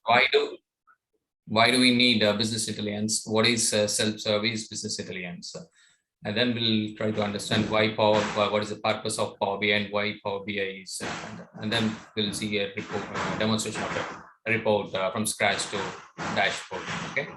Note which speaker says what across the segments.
Speaker 1: Why do why do we need business intelligence? What is self-service business intelligence? And then we'll try to understand what is the purpose of Power BI and why Power BI is, and then we'll see a report, demonstration of a report from scratch to dashboard. Okay.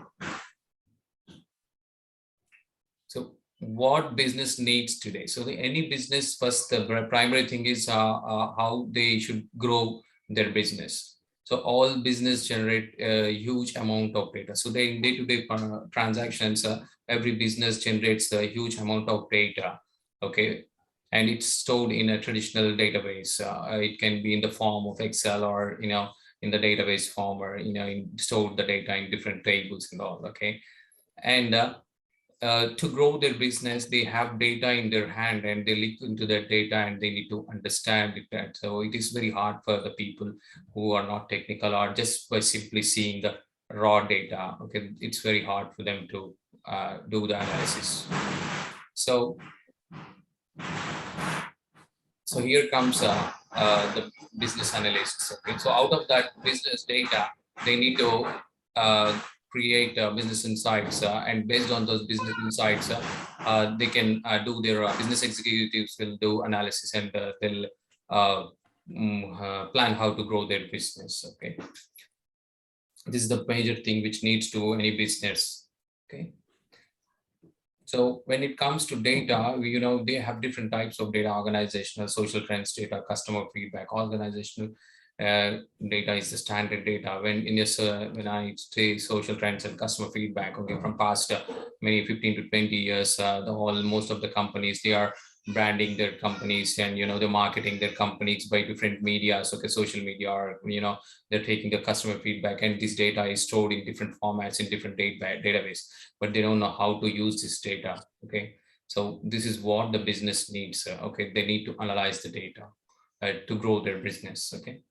Speaker 1: So what business needs today? So any business, first, the primary thing is how they should grow their business. So all business generate a huge amount of data. So they in day-to-day transactions, every business generates a huge amount of data. Okay. And it's stored in a traditional database. It can be in the form of Excel or, in the database form, or, stored the data in different tables and all. Okay. And to grow their business, they have data in their hand and they look into that data and they need to understand it. And so it is very hard for the people who are not technical or just by simply seeing the raw data. Okay, it's very hard for them to do the analysis. So, here comes the business analysts. Okay, so out of that business data, they need to create business insights, and based on those business insights, they can do their business executives will do analysis, and they'll plan how to grow their business. Okay, this is the major thing which needs to any business. Okay. So when it comes to data, they have different types of data: organizational, social trends data, customer feedback. Organizational data is the standard data. When I say social trends and customer feedback, okay, from past many 15 to 20 years, most of the companies, they are branding their companies, and they're marketing their companies by different media. So, okay, social media, or they're taking the customer feedback, and this data is stored in different formats in different database, but they don't know how to use this data. Okay, so this is what the business needs. Okay, they need to analyze the data to grow their business. Okay,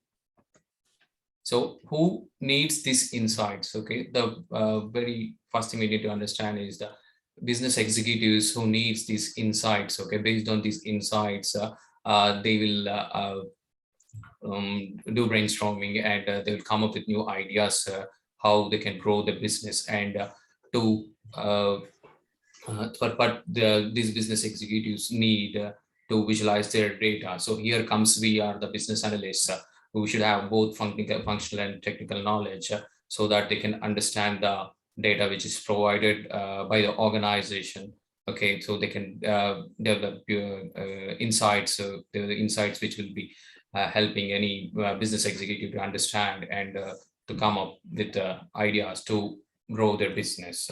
Speaker 1: so who needs these insights? Okay, the very first thing we need to understand is the business executives who needs these insights. Okay, based on these insights, they will do brainstorming, and they will come up with new ideas, how they can grow the business, and to these business executives need to visualize their data. So here comes, we are the business analysts, who should have both functional and technical knowledge, so that they can understand the data which is provided by the organization. Okay, so they can develop insights, the insights which will be helping any business executive to understand, and to come up with ideas to grow their business.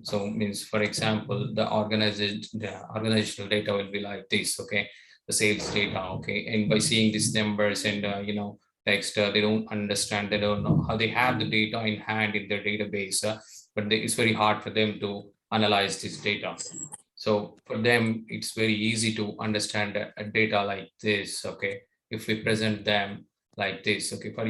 Speaker 1: So means, for example, the organizational data will be like this. Okay, the sales data. Okay, and by seeing these numbers and text, they don't understand, they don't know how. They have the data in hand in their database, but it's very hard for them to analyze this data. So for them, it's very easy to understand a data like this. Okay, if we present them like this. Okay, for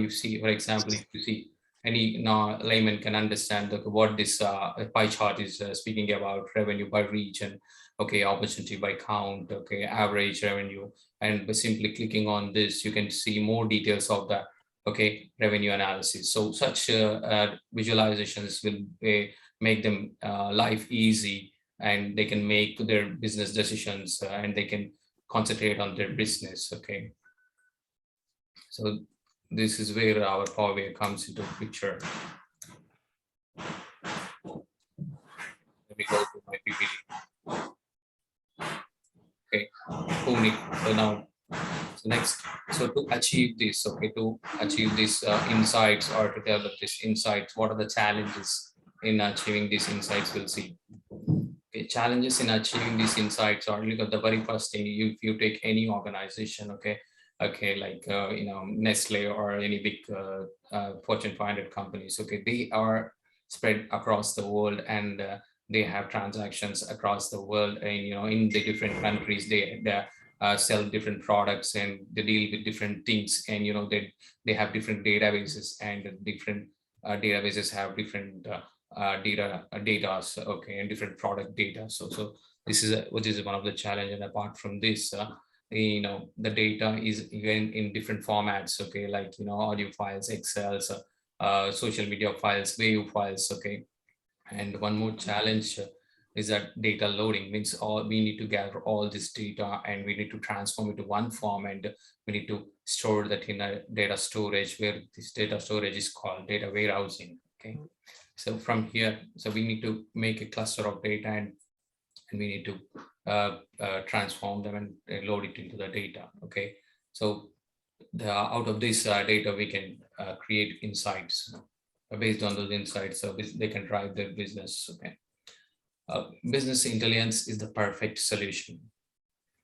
Speaker 1: example, if you see, any layman can understand what this pie chart is speaking about: revenue by region, okay, opportunity by count, okay, average revenue. And by simply clicking on this, you can see more details of the, okay, revenue analysis. So such visualizations will make them life easy, and they can make their business decisions, and they can concentrate on their business. Okay, so this is where our Power BI comes into picture. Let me go to my PPT. Okay, so now, so next, so to achieve this, okay, to achieve these insights, or to develop these insights, what are the challenges in achieving these insights? We'll see. Okay, challenges in achieving these insights are, look at the very first thing. If you take any organization, okay, like Nestle or any big Fortune 500 companies, okay, they are spread across the world, and they have transactions across the world, and in the different countries, they sell different products, and they deal with different things, and they have different databases, and different databases have different data, okay, and different product data. So this is which is one of the challenge. And apart from this, the data is even in different formats, okay, like audio files, Excel, social media files, wave files, okay. And one more challenge is that data loading means all we need to gather all this data and we need to transform it to one form, and we need to store that in a data storage, where this data storage is called data warehousing. Okay. So from here, so we need to make a cluster of data, and we need to transform them and load it into the data. Okay. So out of this data, we can create insights. Based on those insights, so they can drive their business. Okay. Business intelligence is the perfect solution.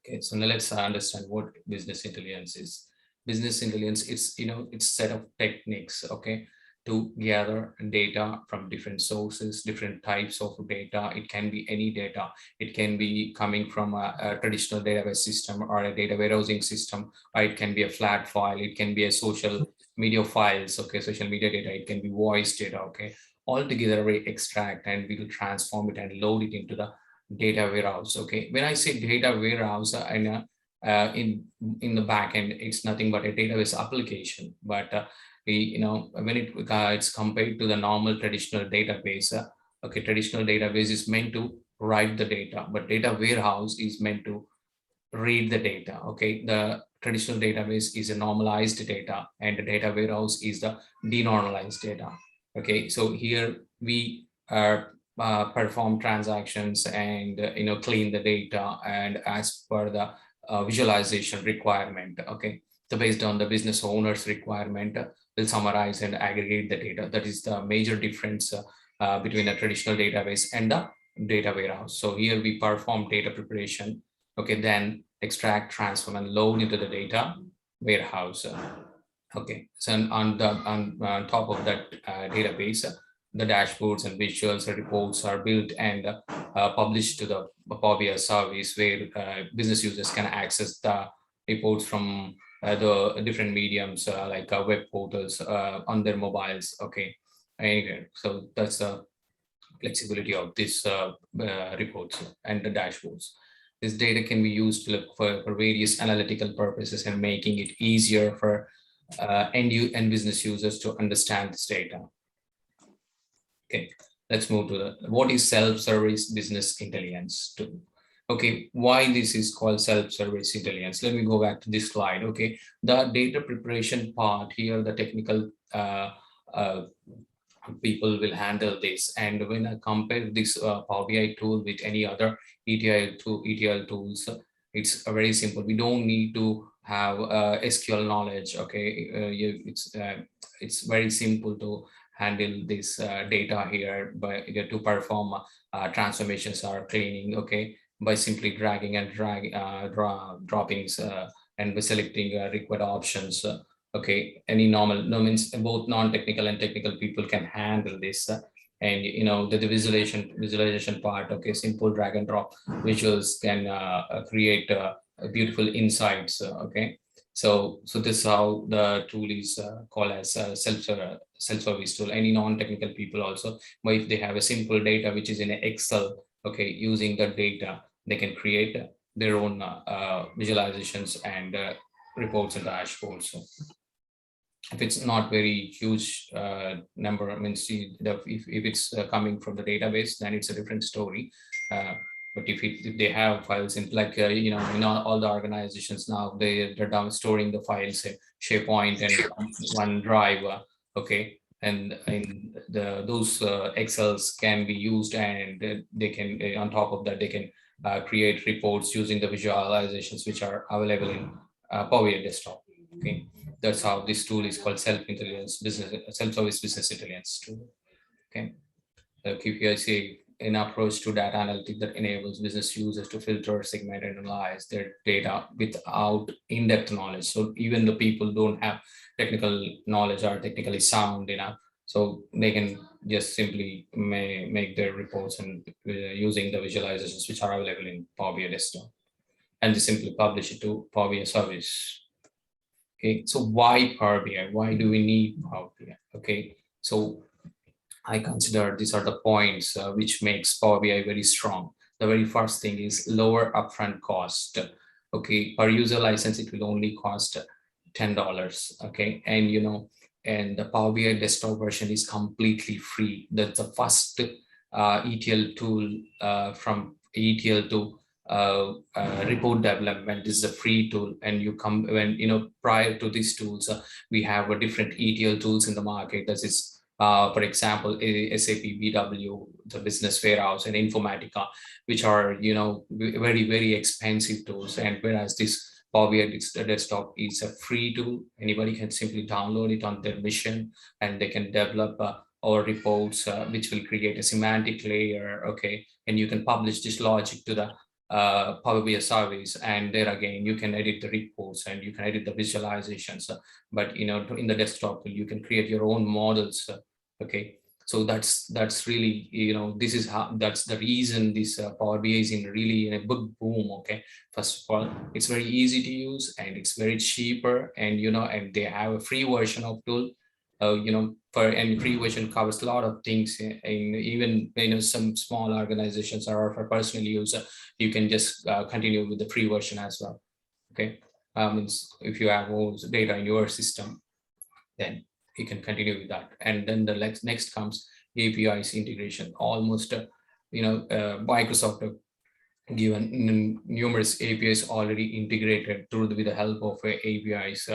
Speaker 1: Okay, so now let's understand what business intelligence is. Business intelligence, it's set of techniques, okay, to gather data from different sources, different types of data. It can be any data. It can be coming from a traditional database system or a data warehousing system, or it can be a flat file. It can be a social media files, okay, social media data. It can be voice data, okay. All together we extract and we will transform it and load it into the data warehouse. Okay, when I say data warehouse, in the back end, it's nothing but a database application. But when it's compared to the normal traditional database, okay, traditional database is meant to write the data, but data warehouse is meant to read the data. Okay, the traditional database is a normalized data, and the data warehouse is the denormalized data. Okay, so here we perform transactions and clean the data, and as per the visualization requirement. Okay, so based on the business owner's requirement, we'll summarize and aggregate the data. That is the major difference between a traditional database and the data warehouse. So here we perform data preparation, okay, then extract, transform, and load into the data warehouse. Okay, so on top of that database, the dashboards and visuals and reports are built and published to the Power BI service, where business users can access the reports from the different mediums like web portals on their mobiles. Okay, anyway, so that's the flexibility of this reports and the dashboards. This data can be used to look for various analytical purposes and making it easier for end business users to understand this data. Okay, let's move to what is self-service business intelligence tool. Okay, why this is called self-service intelligence? Let me go back to this slide. Okay, the data preparation part here, the technical people will handle this. And when I compare this Power BI tool with any other ETL tools, it's very simple. We don't need to have SQL knowledge. Okay, it's very simple to handle this data here to perform transformations or cleaning. Okay, by simply dragging and droppings and by selecting required options. Okay, any normal, no means both non-technical and technical people can handle this. And the visualization part, okay, simple drag and drop visuals can create beautiful insights. Okay, so this is how the tool is called as self-service tool. Any non-technical people also, but if they have a simple data which is in Excel, okay, using the data, they can create their own visualizations and reports and dashboards. So if it's not very huge number, I mean, if it's coming from the database, then it's a different story. But if they have files in, like in all the organizations now, they're down storing the files in SharePoint and OneDrive. Okay, and in those Excels can be used, and they can on top of that they can create reports using the visualizations which are available in Power BI desktop. Okay, that's how this tool is called self-service business intelligence tool. Okay, QPIC an approach to data analytics that enables business users to filter, segment, and analyze their data without in-depth knowledge. So even the people don't have technical knowledge or technically sound enough, so they can just simply make their reports and using the visualizations which are available in Power BI desktop, and they simply publish it to Power BI service. Okay, so why Power BI? Why do we need Power BI? Okay, so I consider these are the points which makes Power BI very strong. The very first thing is lower upfront cost. Okay, per user license, it will only cost $10. Okay, and and the Power BI desktop version is completely free. That's the first ETL tool from ETL to report development. This is a free tool, and you come when prior to these tools, we have a different ETL tools in the market. That is, for example, SAP BW, the Business Warehouse, and Informatica, which are very expensive tools. And whereas this Power BI desktop is a free tool, anybody can simply download it on their machine, and they can develop or reports, which will create a semantic layer, okay, and you can publish this logic to the Power BI service, and there again you can edit the reports and you can edit the visualizations. But in the desktop tool, you can create your own models, okay. So that's really, this is how, that's the reason this Power BI is in a big boom, okay. First of all, it's very easy to use, and it's very cheaper, and and they have a free version of tool. And free version covers a lot of things, and even some small organizations or for personal use, you can just continue with the free version as well, okay. If you have all the data in your system, then you can continue with that. And then the next comes APIs integration. Almost Microsoft have given numerous APIs already integrated with the help of APIs.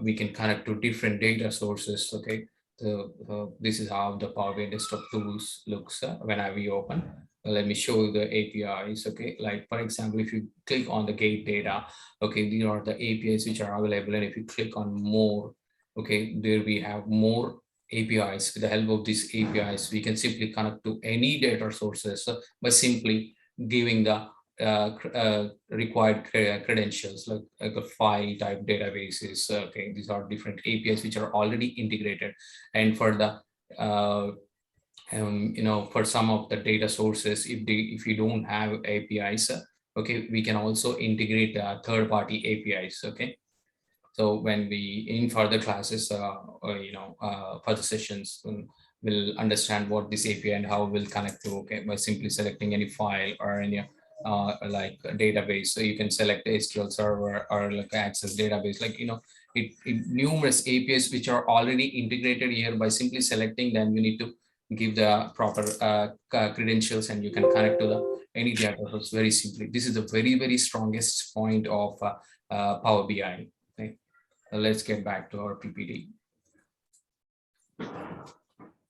Speaker 1: We can connect to different data sources, okay. So this is how the Power BI desktop tools looks when we open. Let me show you the APIs, okay. Like for example, if you click on the gate data, okay, these are the APIs which are available. And if you click on more, okay, there we have more APIs. With the help of these APIs, we can simply connect to any data sources by simply giving the required credentials, like a file type databases. Okay, these are different APIs which are already integrated. And for the for some of the data sources, if you don't have APIs, okay, we can also integrate third-party APIs, okay. So when we in further classes, further sessions, we'll understand what this API and how we'll connect to, okay, by simply selecting any file or any like a database. So you can select SQL Server or like Access database, like numerous APIs which are already integrated here. By simply selecting them, you need to give the proper credentials, and you can connect to the any data source very simply. This is the very strongest point of Power BI. Okay, let's get back to our PPT.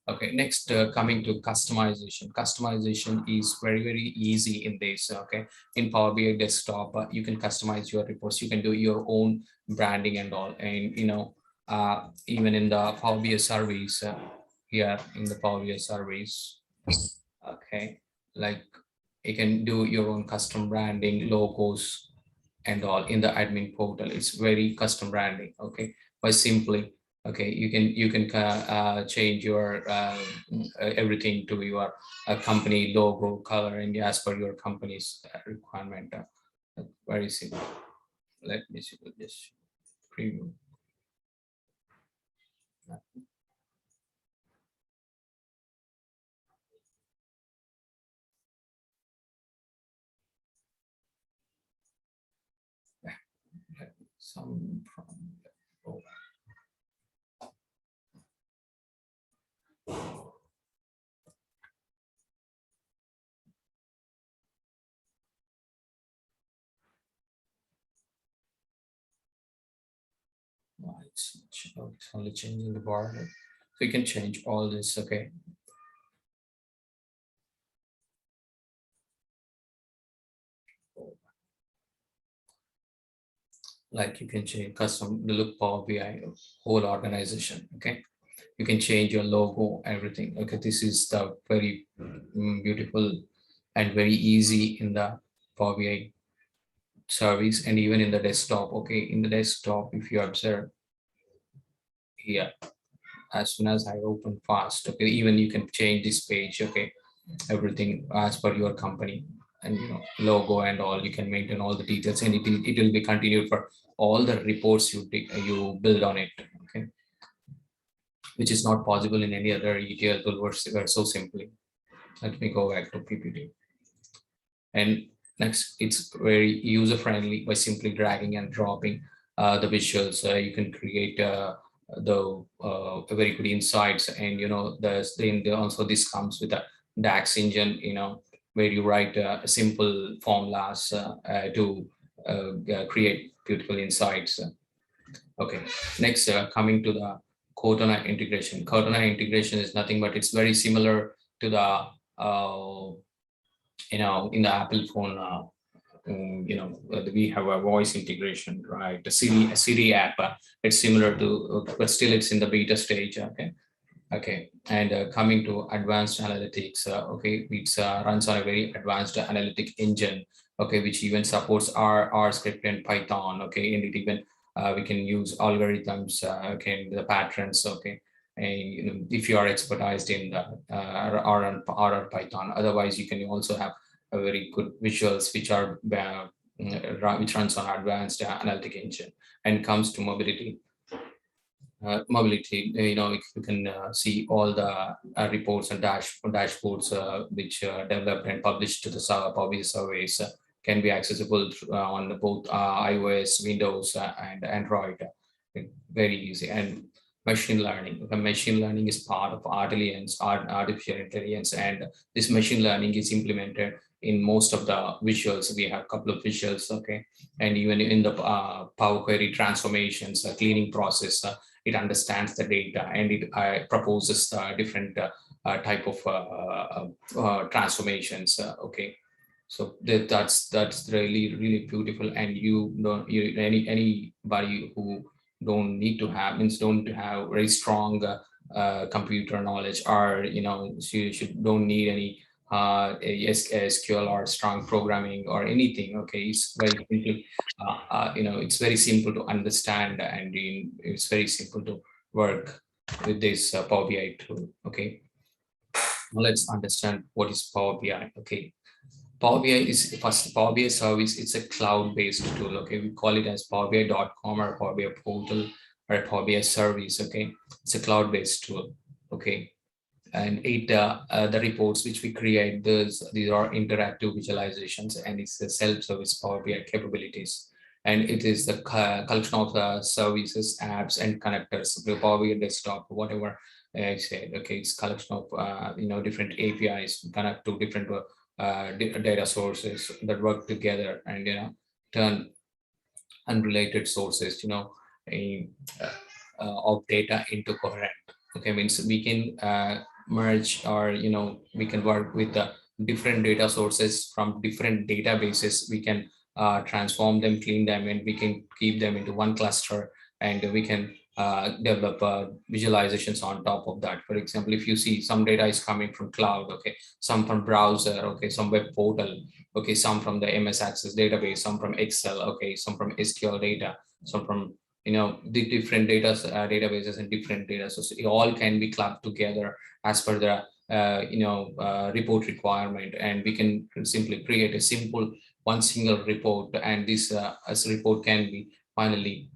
Speaker 1: Okay, next, coming to customization. Customization is very easy in this, okay. In Power BI desktop, you can customize your reports. You can do your own branding and all. And even in the Power BI service, here in the Power BI service, okay, like you can do your own custom branding, logos and all in the admin portal. It's very custom branding, okay. By simply, okay, you can change your everything to your company logo color, and as per your company's requirement. Very simple. Let me see this preview. Some from it's only changing the border. So you can change all this, okay. Like you can change custom the look Power BI whole organization, okay. You can change your logo, everything, okay. This is the very beautiful and very easy in the Power BI service, and even in the desktop, okay. In the desktop, if you observe here, as soon as I open fast, okay, even you can change this page, okay, everything as per your company, and logo and all. You can maintain all the details, and it will be continued for all the reports you build on it, okay, which is not possible in any other ETL tool so simply. Let me go back to PPT. And next, it's very user friendly by simply dragging and dropping the visuals. You can create a very good insights. And there's then also this comes with a DAX engine, where you write simple formulas to create beautiful insights. Okay, next, coming to the Cortana integration. Cortana integration is nothing but it's very similar to the in the Apple phone. We have a voice integration, right? The Siri app. It's similar to, but still it's in the beta stage. Okay. Okay, and coming to advanced analytics, okay, it runs on a very advanced analytic engine, okay, which even supports R script and Python, okay, and it even we can use algorithms, okay, the patterns, okay, and if you are expertised in the R or Python, otherwise you can also have a very good visuals which are which runs on advanced analytic engine. And comes to mobility, you can see all the reports and dashboards which developed and published to the Power BI surveys can be accessible on both iOS, Windows, and Android. Very easy. And machine learning. The machine learning is part of artificial intelligence, and this machine learning is implemented in most of the visuals. We have a couple of visuals, okay, and even in the Power Query transformations, cleaning process. It understands the data and it proposes different type of transformations. Okay, so that's really beautiful. And anybody who don't need to have very strong computer knowledge, or you don't need any SQL or strong programming or anything. Okay, it's very simply it's very simple to understand, and it's very simple to work with this Power BI tool. Okay, now let's understand what is Power BI. Okay, Power BI is first Power BI service. It's a cloud-based tool. Okay, we call it as Power BI.com or Power BI portal or a Power BI service. Okay, it's a cloud-based tool. Okay, and the reports which we create, these are interactive visualizations, and it's a self-service Power BI capabilities. And it is the collection of services, apps, and connectors. The Power BI desktop, whatever I said. Okay, it's collection of different APIs connect to different data sources that work together and turn unrelated sources of data into coherent. Okay, means we can merge, or we can work with the different data sources from different databases. We can transform them, clean them, and we can keep them into one cluster, and we can develop visualizations on top of that. For example, if you see some data is coming from cloud, okay, some from browser, okay, some web portal, okay, some from the MS Access database, some from Excel, okay, some from SQL data, some from the different databases and different data sources. It all can be clubbed together as per the report requirement, and we can simply create a simple one single report, and this as a report can be finally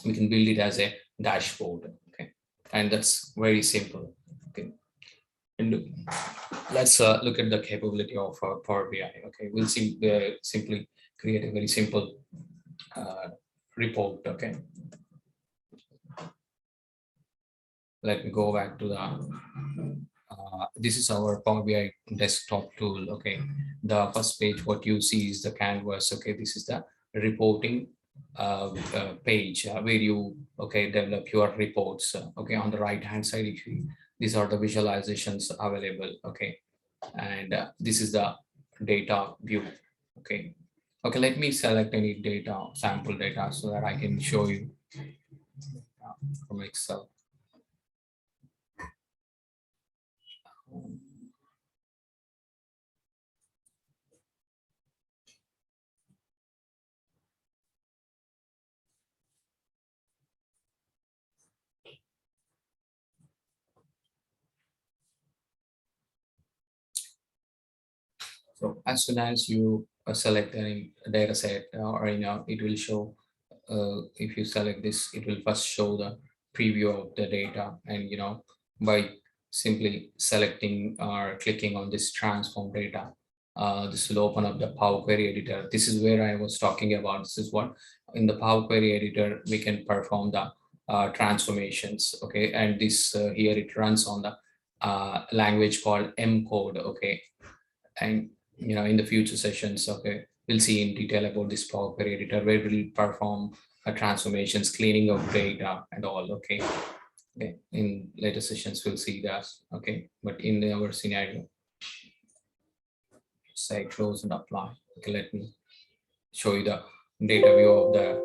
Speaker 1: we can build it as a dashboard. Okay, and that's very simple. Okay, and let's look at the capability of Power BI. Okay, we'll simply create a very simple report. Okay, let me go back to the this is our Power BI desktop tool. Okay, the first page what you see is the canvas. Okay, this is the reporting page where you develop your reports. Okay, on the right hand side, if you, these are the visualizations available. Okay, and this is the data view. Okay, let me select any data, sample data, so that I can show you from Excel. So as soon as you select any data set, or it will show, if you select this, it will first show the preview of the data. And by simply selecting or clicking on this transform data, this will open up the Power Query editor. This is where I was talking about. This is what in the Power Query editor we can perform the transformations. Okay, and this here it runs on the language called M code. Okay, and in the future sessions, okay, we'll see in detail about this Power Query editor where we'll perform transformations, cleaning of data and all. Okay. Okay, in later sessions we'll see that. Okay, but in our scenario, say close and apply. Okay, let me show you the data view of the,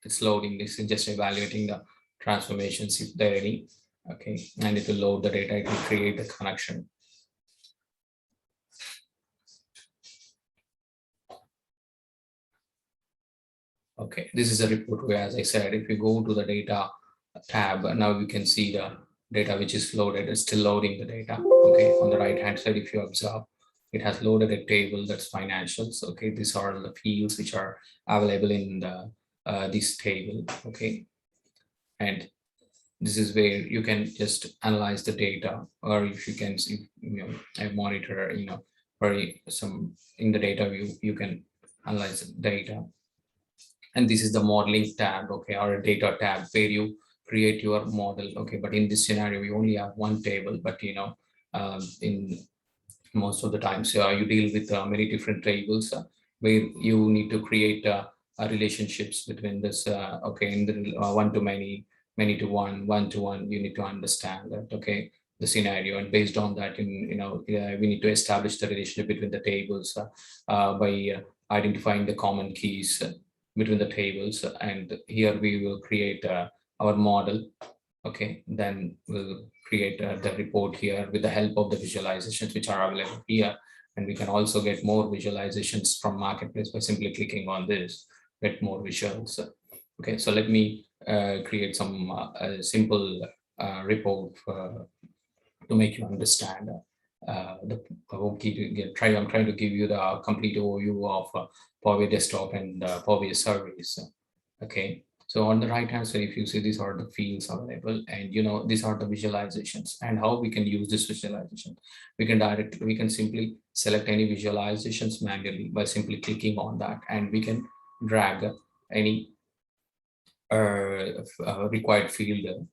Speaker 1: it's loading. This is just evaluating the transformations if there are any. Okay, and it will load the data, it will create the connection. Okay, this is a report where, as I said, if you go to the data tab, now you can see the data which is loaded. It's still loading the data. Okay, on the right hand side, if you observe, it has loaded a table that's financials. Okay, these are the fields which are available in the this table. Okay, and this is where you can just analyze the data, or if you can see, a monitor, or some in the data view, you can analyze the data. And this is the modeling tab, okay, or a data tab where you create your model. Okay, but in this scenario we only have one table, but in most of the times you deal with many different tables where you need to create relationships between this. Okay, in the one to many, many to one to one, you need to understand that. Okay, the scenario, and based on that, we need to establish the relationship between the tables by identifying the common keys between the tables, and here we will create our model. Okay, then we'll create the report here with the help of the visualizations which are available here. And we can also get more visualizations from Marketplace by simply clicking on this, get more visuals. Okay, so let me create some simple report to make you understand I'm trying to give you the complete overview of Power BI Desktop and Power BI Surveys. Okay, so on the right hand side, if you see, these are the fields available, and these are the visualizations. And how we can use this visualization, we can simply select any visualizations manually by simply clicking on that, and we can drag any required field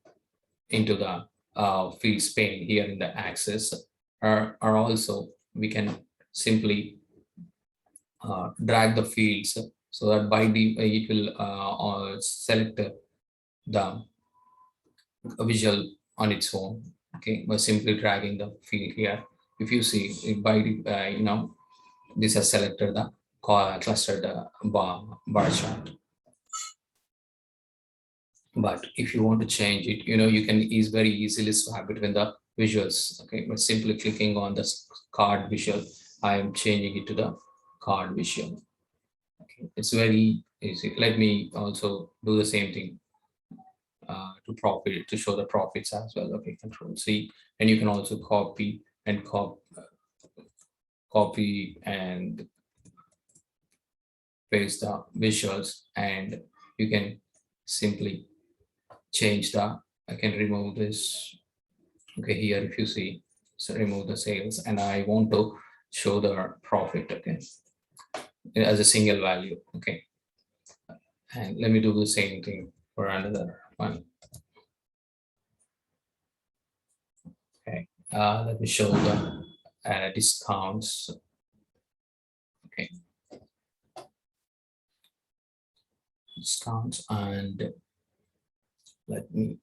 Speaker 1: into the fields pane here in the axis, or also we can simply drag the fields so that by the it will select the visual on its own. Okay, by simply dragging the field here. If you see by this has selected the clustered bar chart. But if you want to change it, you can very easily swap between the visuals. Okay, by simply clicking on the card visual, I am changing it to the card visual. Okay, it's very easy. Let me also do the same thing to show the profits as well. Okay, Control C, and you can also copy and copy and paste the visuals, and you can simply change the, I can remove this. Okay, here if you see, so remove the sales, and I want to show the profit again as a single value. Okay, and let me do the same thing for another one. Okay, let me show the discounts. Okay, discounts, and let me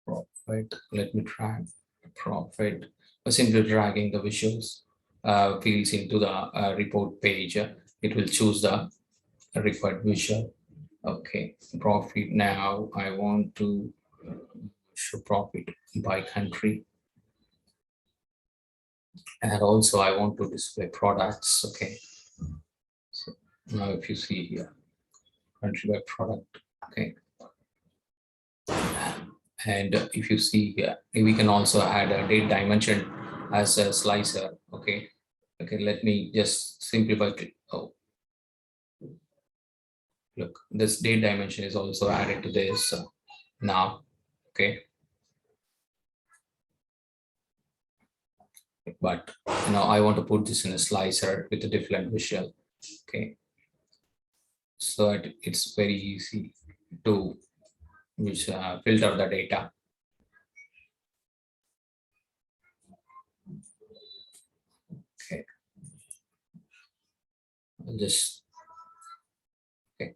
Speaker 1: profit. Let me drag profit by simply dragging the visuals fields into the report page. It will choose the required visual. Okay, profit. Now I want to show profit by country, and also I want to display products. Okay, so now if you see here, country by product. Okay, and if you see here, we can also add a date dimension as a slicer. Okay, let me just simply by click. Oh, look, this date dimension is also added to this now. Okay, but I want to put this in a slicer with a different visual. Okay, so it's very easy to filter the data. Okay, I'll just okay,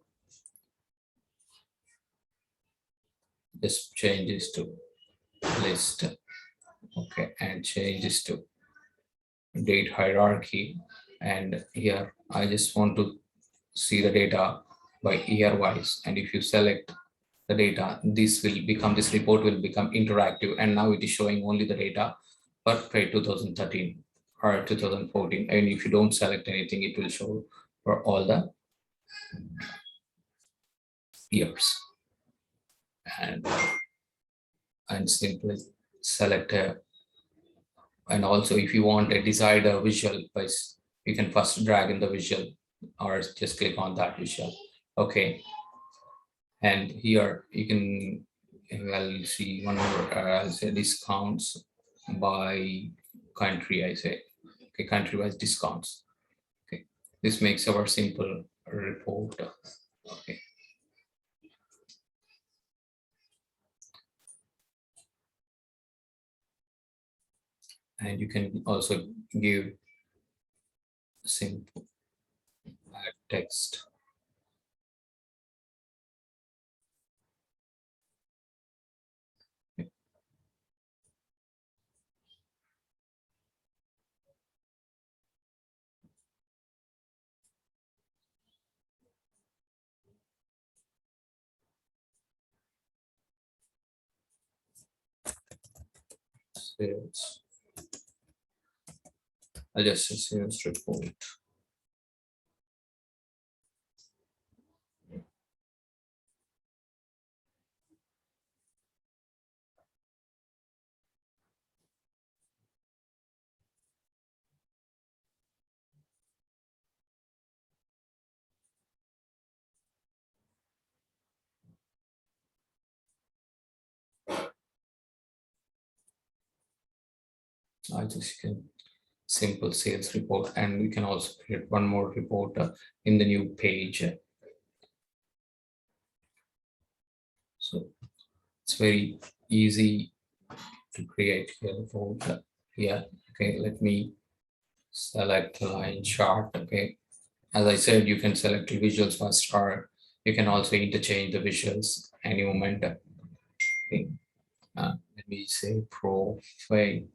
Speaker 1: just change this to list. Okay, and change this to date hierarchy. And here I just want to see the data by year wise. And if you select the data, this report will become interactive. And now it is showing only the data for 2013 or 2014. And if you don't select anything, it will show for all the years. And simply select a, and also if you want a desired visual, you can first drag in the visual or just click on that visual. Okay, and here you can see one more say discounts by country. I say okay, country wise discounts. Okay, this makes our simple report. Okay, and you can also give simple text. Sales. I'll just say sales report. I just can simple sales report, and we can also create one more report in the new page. So it's very easy to create here report. Yeah, okay, let me select the line chart. Okay, as I said, you can select the visuals first, or you can also interchange the visuals any moment. Okay. Let me say profit.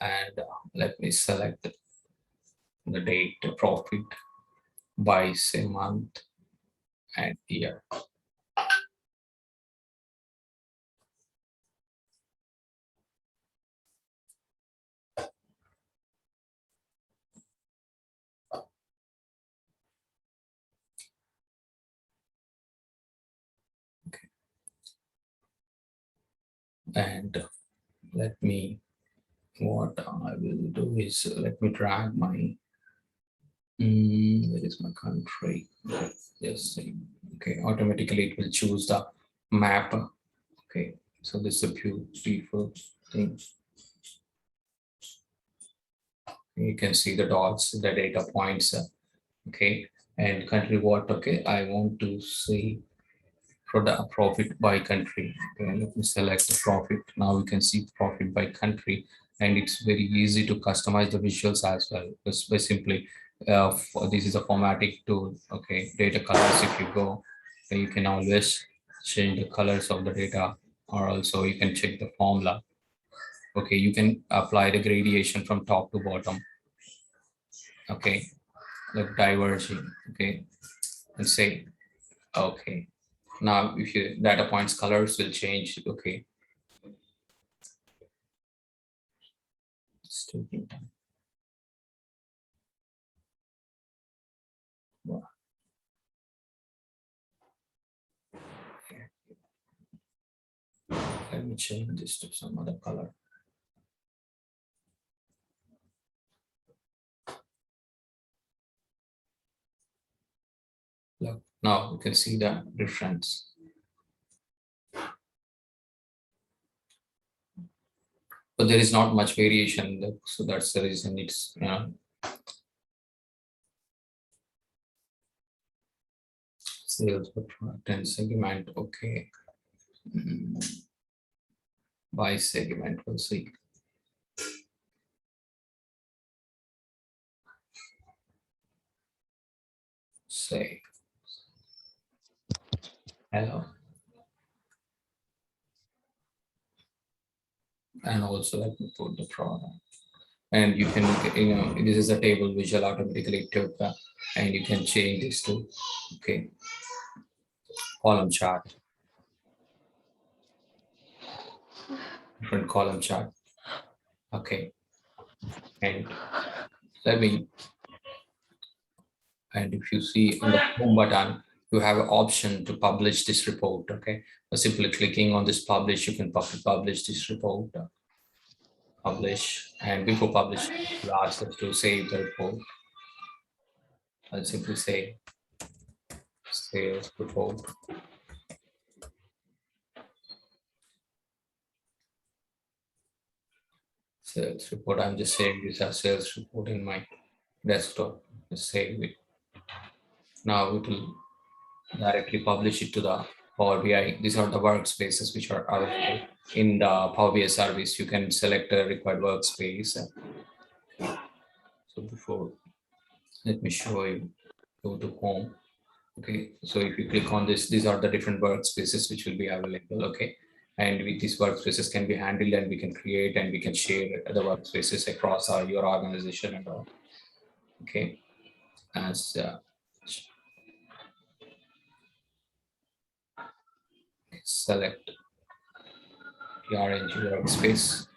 Speaker 1: And let me select the date, profit by say month and year. Okay. And let me, what I will do is let me drag my, where is my country? Yes, okay, automatically it will choose the map. Okay, so this is a beautiful thing. You can see the dots, the data points. Okay, and country what? Okay, I want to see product profit by country. Okay, let me select the profit. Now we can see profit by country, and it's very easy to customize the visuals as well. Just by simply, this is a formatting tool. Okay, data colors. If you go, then you can always change the colors of the data, or also you can check the formula. Okay, you can apply the gradation from top to bottom. Okay, like diverging. Okay, and say okay. Now, if your data points colors will change, okay. It's taking time. Wow. Let me change this to some other color. Now you can see the difference. But there is not much variation, so that's the reason it's sales per product and segment. Okay. By segment, we'll see. Say hello. And also let me put the product. And you can, this is a table which will automatically took, and you can change this to, okay, column chart. Different column chart. Okay. And let me, and if you see on the home button, you have an option to publish this report. Okay. By simply clicking on this publish, you can publish this report. Publish, and before publish, you ask us to save the report. I'll simply say sales report. Sales report. I'm just saving this as sales report in my desktop. Just save it. Now it will directly publish it to the Power BI. These are the workspaces which are available in the Power BI service. You can select a required workspace. So before, let me show you. Go to home. Okay, so if you click on this, these are the different workspaces which will be available. Okay, and with these workspaces can be handled, and we can create and we can share the workspaces across your organization and all. Okay, as select PRNG workspace.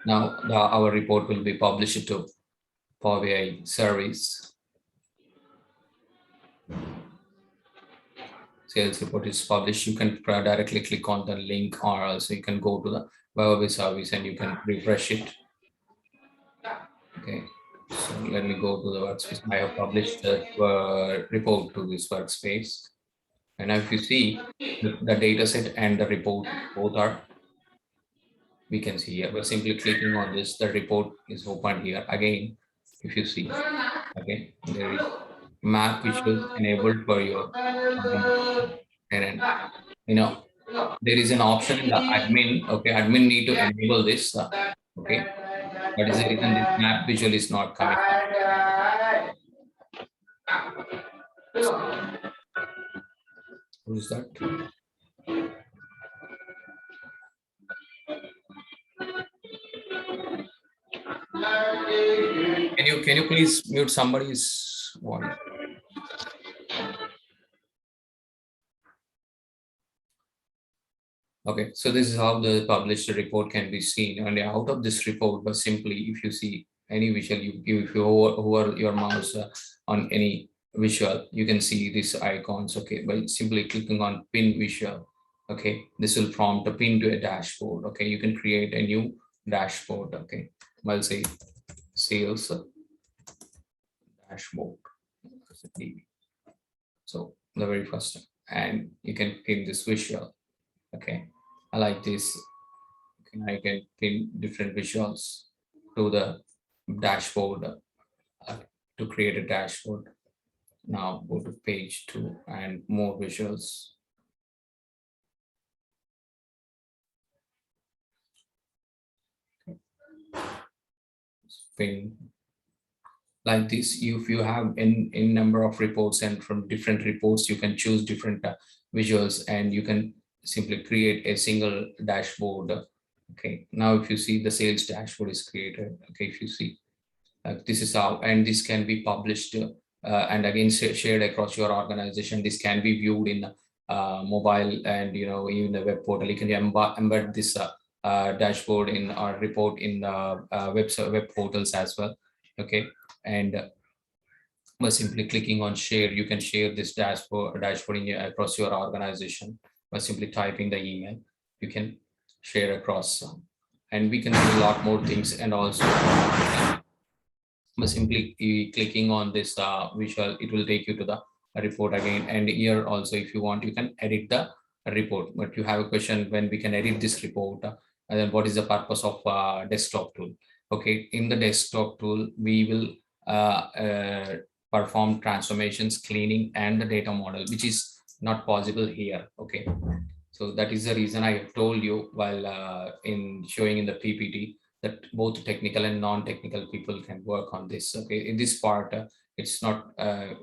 Speaker 1: Now our report will be published to Power BI service. Sales report is published. You can directly click on the link, or also you can go to the Power BI service and you can refresh it. Okay, so let me go to the workspace. I have published the report to this workspace. And now if you see the data set and the report both are, we can see here. By simply clicking on this, the report is opened here. Again, if you see, okay, there is map which is enabled for your tenant. There is an option in the admin. Okay, admin need to enable this. Okay, that is the reason this map visual is not coming. Who is that? Can you please mute somebody's voice? Okay, so this is how the published report can be seen. And out of this report, but simply if you see any visual, if you hover your mouse on any visual, you can see these icons. Okay, by simply clicking on pin visual. Okay, this will prompt a pin to a dashboard. Okay, you can create a new dashboard. Okay, I'll say sales dashboard. So the very first, and you can pin this visual. Okay, I like this. I can pin different visuals to the dashboard to create a dashboard. Now go to page 2 and more visuals. Pin like this. If you have in number of reports, and from different reports you can choose different visuals, and you can simply create a single dashboard. Okay, now if you see the sales dashboard is created. Okay, if you see this is how, and this can be published and again shared across your organization. This can be viewed in mobile, and even the web portal. You can embed this dashboard in our report in the web portals as well. Okay, and by simply clicking on share, you can share this dashboard across your organization. By simply typing the email, you can share across, and we can do a lot more things. And also by simply clicking on this visual, it will take you to the report again. And here also, if you want, you can edit the report. But you have a question when we can edit this report, and then what is the purpose of desktop tool? Okay, in the desktop tool, we will perform transformations, cleaning, and the data model, which is not possible here. Okay, so that is the reason I have told you while in showing in the PPT that both technical and non-technical people can work on this. Okay, in this part, it's not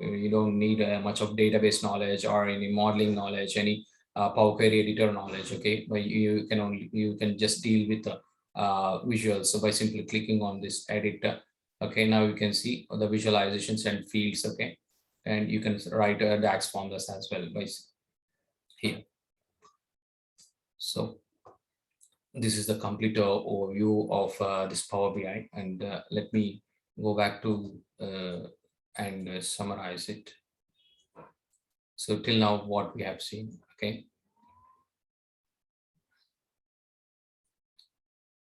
Speaker 1: you don't need much of database knowledge or any modeling knowledge, any Power Query editor knowledge. Okay, but you can just deal with the visuals. So by simply clicking on this editor, okay, now you can see the visualizations and fields. Okay, and you can write DAX formulas as well by here. So this is the complete overview of this Power BI, and let me go back to and summarize it. So till now, what we have seen, okay.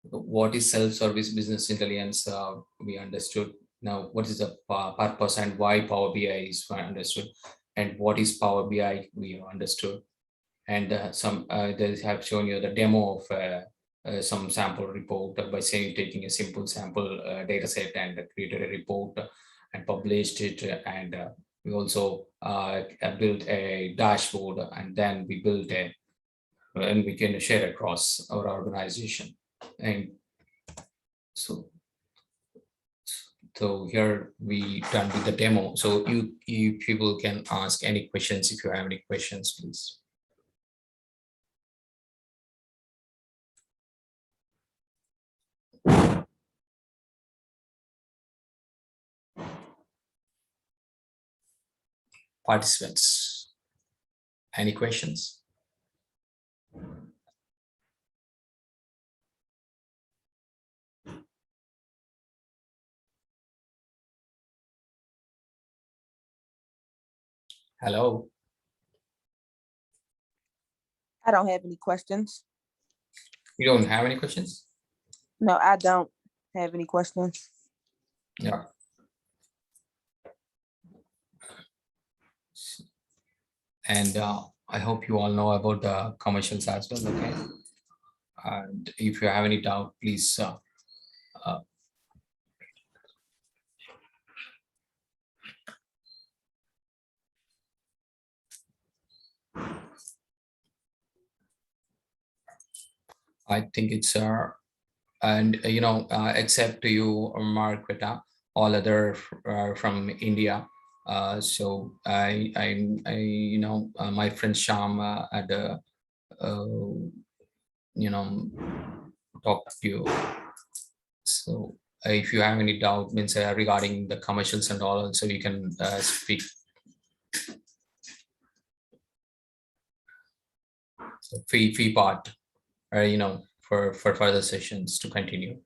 Speaker 1: What is self-service business intelligence? We understood. Now, what is the purpose and why Power BI is understood, and what is Power BI? We understood, and they have shown you the demo of some sample report by saying taking a simple sample data set and created a report and published it, and we also built a dashboard, and then we built a and we can share across our organization. And so here we done with the demo. So you people can ask any questions if you have any questions, please. Participants, any questions? Hello.
Speaker 2: I don't have any questions.
Speaker 1: You don't have any questions?
Speaker 2: No, I don't have any questions.
Speaker 1: Yeah. And I hope you all know about the commercials as well. Okay. And if you have any doubt, please I think it's and except you, Marquetta, all other from India. So my friend Sham had talked to you. So if you have any doubt means regarding the commercials and all, so you can speak. So fee part, for further sessions to continue.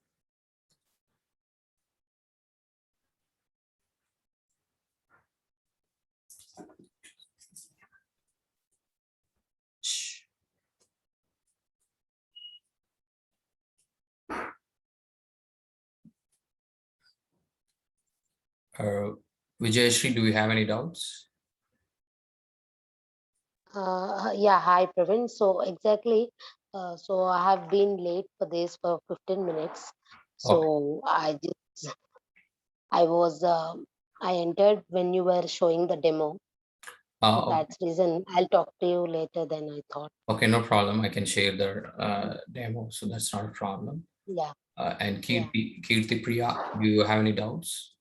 Speaker 1: Vijayashree, do you have any doubts?
Speaker 3: Yeah, hi Praveen. So exactly, so I have been late for this for 15 minutes. So
Speaker 1: Okay.
Speaker 3: I entered when you were showing the demo. So that's reason I'll talk to you later than I thought.
Speaker 1: Okay, no problem. I can share the demo, so that's not a problem.
Speaker 3: Yeah.
Speaker 1: And Kirti Priya, do you have any doubts?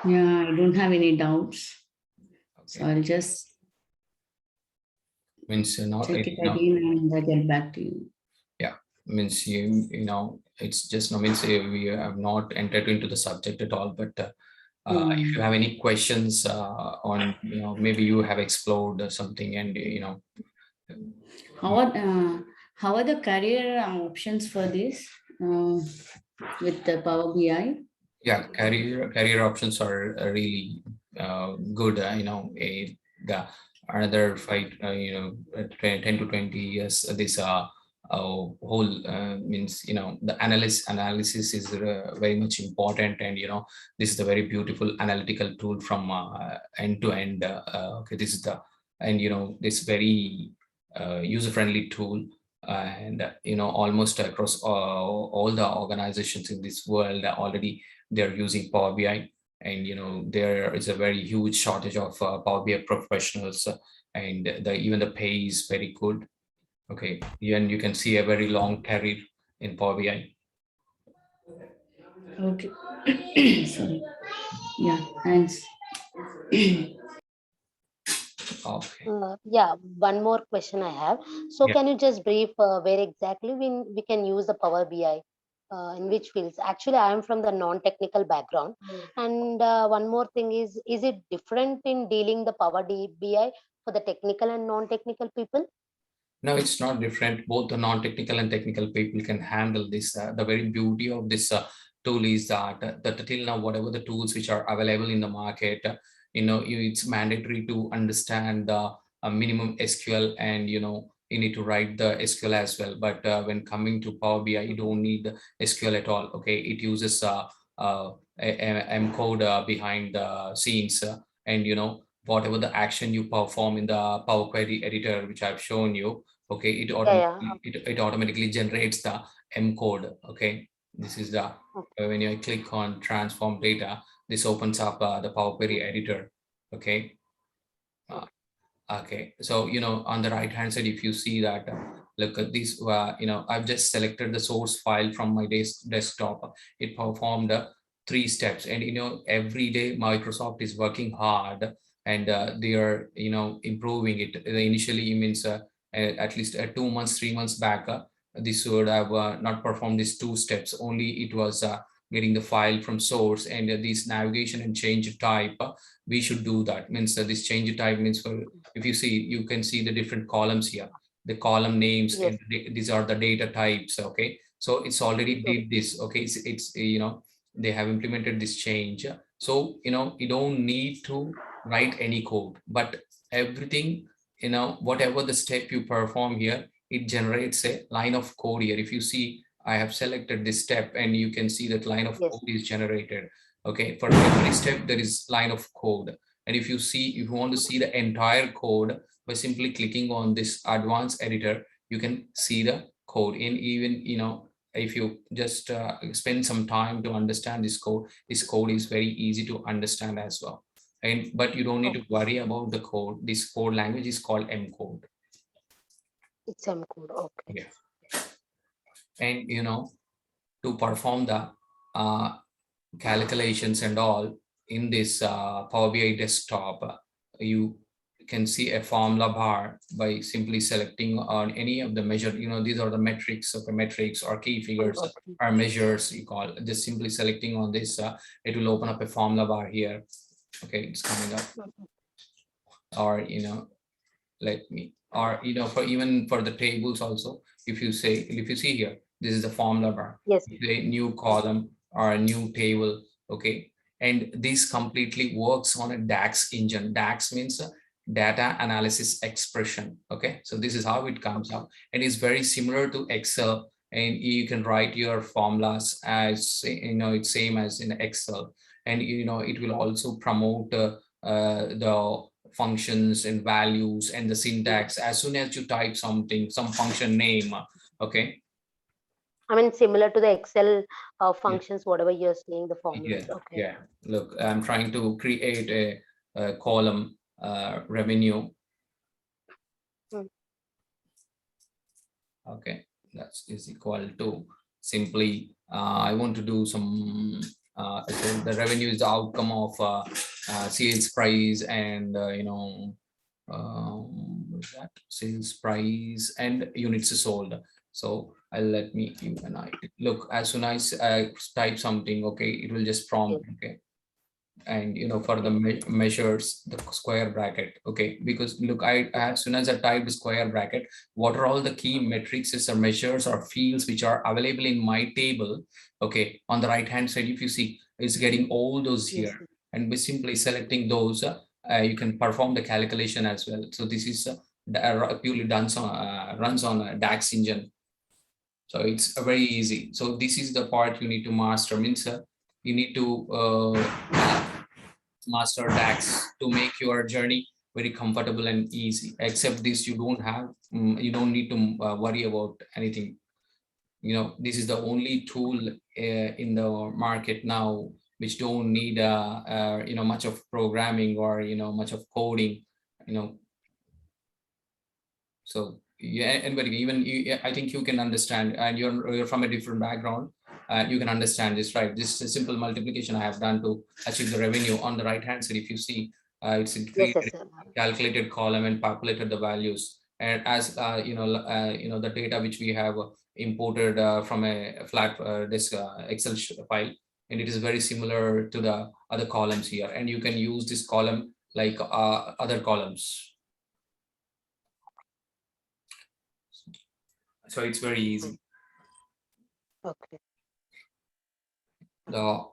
Speaker 4: Yeah, I don't have any doubts. Okay. So I'll just check it again and I'll get back to you.
Speaker 1: Yeah, means it's just means we have not entered into the subject at all, but if you have any questions on maybe you have explored something and
Speaker 4: how are the career options for this with the Power BI?
Speaker 1: Yeah, career options are really good. The another 10 to 20 years, this whole means, the analysis is very much important, and this is a very beautiful analytical tool from end to end. Okay, this is the, and this very user-friendly tool, and almost across all the organizations in this world already they're using Power BI, and there is a very huge shortage of Power BI professionals, and even the pay is very good. Okay, and you can see a very long career in Power BI.
Speaker 4: Okay. Sorry. Yeah, thanks.
Speaker 1: Okay.
Speaker 3: Yeah, one more question I have. So
Speaker 1: Yeah.
Speaker 3: can you just brief where exactly we can use the Power BI, in which fields? Actually, I am from the non-technical background. And one more thing is it different in dealing the BI for the technical and non-technical people?
Speaker 1: No, it's not different. Both the non-technical and technical people can handle this. The very beauty of this tool is that till now, whatever the tools which are available in the market, it's mandatory to understand the minimum SQL, and you need to write the SQL as well. But when coming to Power BI, you don't need the SQL at all. Okay, it uses M code behind the scenes, and whatever the action you perform in the Power Query editor, which I've shown you. Okay,
Speaker 3: Yeah.
Speaker 1: it automatically generates the M code. Okay, this is the
Speaker 3: Okay.
Speaker 1: when you click on transform data, this opens up the Power Query editor. Okay. Okay, so on the right hand side, if you see that, look at this, I've just selected the source file from my desktop. It performed 3 steps, and every day Microsoft is working hard, and they are improving it. Initially, it means at least 2 months, 3 months back, this would have not performed these 2 steps. Only it was getting the file from source, and this navigation and change type, we should do that. Means this change type means, for if you see, you can see the different columns here, the column names,
Speaker 3: Yes.
Speaker 1: and these are the data types. Okay, so it's already did this. Okay, it's they have implemented this change, so you don't need to write any code, but everything, whatever the step you perform here, it generates a line of code here. If you see, I have selected this step, and you can see that line of
Speaker 3: Yes.
Speaker 1: code is generated. Okay, for every step there is line of code. And if you want to see the entire code, by simply clicking on this advanced editor, you can see the code. In even if you just spend some time to understand this code is very easy to understand as well. But you don't need to worry about the code. This code language is called M code.
Speaker 3: It's M code. Okay.
Speaker 1: Yeah. And to perform the calculations and all in this Power BI desktop, you can see a formula bar by simply selecting on any of the measure. These are the metrics or key figures or measures, you call just simply selecting on this. It will open up a formula bar here. Okay, it's coming up. Or let me, or for the tables also, if you see here, this is the formula bar.
Speaker 3: Yes.
Speaker 1: A new column or a new table. Okay, and this completely works on a DAX engine. DAX means data analysis expression. Okay, so this is how it comes out, and it's very similar to Excel, and you can write your formulas as it's same as in Excel, and it will also promote the functions and values and the syntax as soon as you type some function name. Okay,
Speaker 3: I mean, similar to the Excel functions, whatever you're saying, the formulas.
Speaker 1: yeah.
Speaker 3: Okay.
Speaker 1: Yeah, look, I'm trying to create a column revenue. Okay, that is equal to simply I want to do some the revenue is the outcome of sales price and what is that, sales price and units sold. So let me look, as soon as I type something, okay, it will just prompt. Okay, and for the measures, the square bracket. Okay, because look, as soon as I type the square bracket, what are all the key metrics or measures or fields which are available in my table. Okay, on the right hand side, if you see, it's getting all those here.
Speaker 3: Yes.
Speaker 1: And by simply selecting those, you can perform the calculation as well. So this is purely runs on a DAX engine. So it's very easy. So this is the part you need to master. Means you need to master DAX to make your journey very comfortable and easy. Except this, you don't have, you don't need to worry about anything. You know, this is the only tool in the market now which don't need you know, much of programming or, you know, much of coding, you know. So yeah, anybody, even you, I think you can understand, and you're from a different background, you can understand this, right? This is a simple multiplication I have done to achieve the revenue. On the right hand side, if you see, it's
Speaker 3: Yes,
Speaker 1: created
Speaker 3: yes, sir.
Speaker 1: calculated column and populated the values. And as you know, the data which we have imported from a flat disk Excel file, and it is very similar to the other columns here. And you can use this column like other columns. So it's very easy.
Speaker 3: Okay.
Speaker 1: The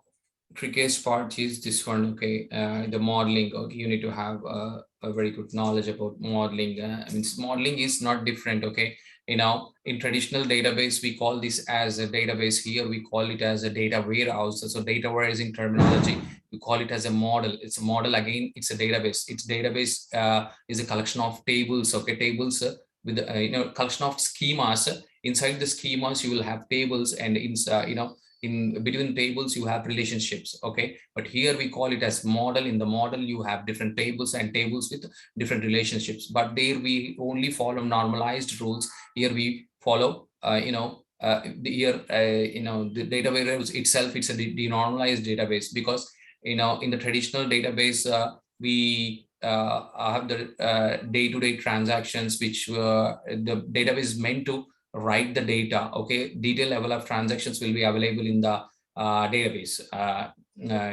Speaker 1: trickiest part is this one, okay, the modeling. Okay, you need to have a very good knowledge about modeling. I mean, modeling is not different, okay. You know, in traditional database, we call this as a database. Here we call it as a data warehouse. So data warehousing terminology, we call it as a model. It's a model, again, it's a database. Its database is a collection of tables, okay, tables with you know, collection of schemas. Inside the schemas you will have tables, and in you know, in between tables you have relationships, okay. But here we call it as model. In the model you have different tables and tables with different relationships, but there we only follow normalized rules. Here we follow you know, here you know, the data warehouse itself, it's a denormalized database, because you know, in the traditional database we have the day-to-day transactions, which the database is meant to write the data, okay. Detailed level of transactions will be available in the database,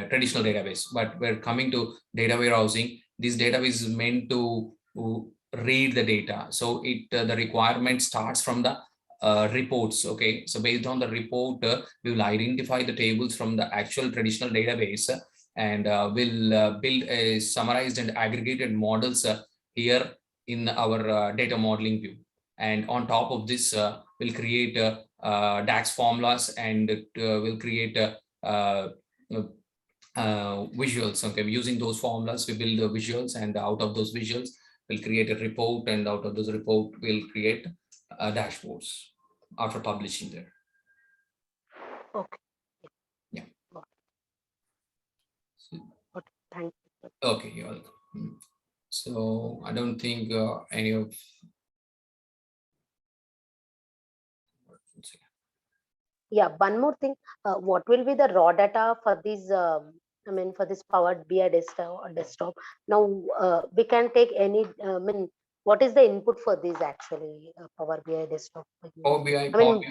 Speaker 1: traditional database. But we're coming to data warehousing. This database is meant to read the data. So it the requirement starts from the reports, okay. So based on the report, we will identify the tables from the actual traditional database, and will build a summarized and aggregated models here in our data modeling view. And on top of this, we'll create DAX formulas, and we'll create visuals, okay. Using those formulas, we build the visuals, and out of those visuals, we'll create a report, and out of those report, we'll create dashboards after publishing there.
Speaker 3: Okay.
Speaker 1: Yeah.
Speaker 3: Okay. Thank you.
Speaker 1: Okay, you're welcome. So I don't think any of
Speaker 3: Yeah, one more thing. What will be the raw data for this? I mean, for this Power BI desktop. Now, we can take any. I mean, what is the input for this actually? Power BI desktop.
Speaker 1: Power BI,
Speaker 3: I mean,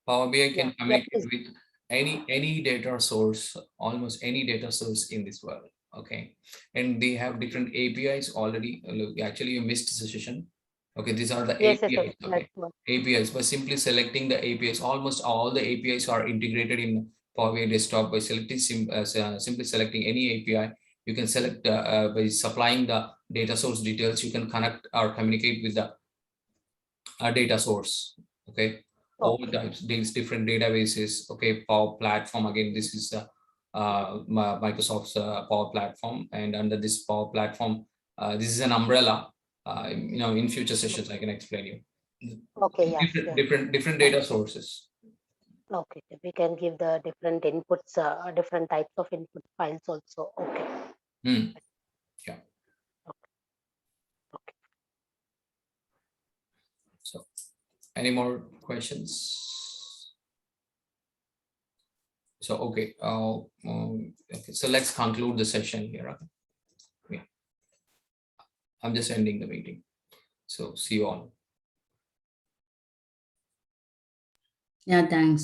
Speaker 1: Power BI
Speaker 3: yeah,
Speaker 1: can
Speaker 3: yeah,
Speaker 1: communicate with any data source, almost any data source in this world, okay. And they have different APIs already. Look, actually, you missed the session. Okay, these are the
Speaker 3: yes, yes, yes,
Speaker 1: APIs, okay.
Speaker 3: that's one.
Speaker 1: APIs, by simply selecting the APIs, almost all the APIs are integrated in Power BI desktop. By selecting simply selecting any API, you can select by supplying the data source details, you can connect or communicate with the data source, okay. All
Speaker 3: Okay.
Speaker 1: types, these different databases, okay. Power Platform, again, this is the Microsoft's Power Platform, and under this Power Platform, this is an umbrella. You know, in future sessions I can explain you.
Speaker 3: Okay. Yes. Yeah.
Speaker 1: Different data sources.
Speaker 3: Okay. We can give the different inputs, different types of input files also. Okay.
Speaker 1: Yeah.
Speaker 3: Okay. Okay.
Speaker 1: So, any more questions? So, okay. Okay. So let's conclude the session here. Okay? Yeah. I'm just ending the meeting. So see you all.
Speaker 4: Yeah, thanks.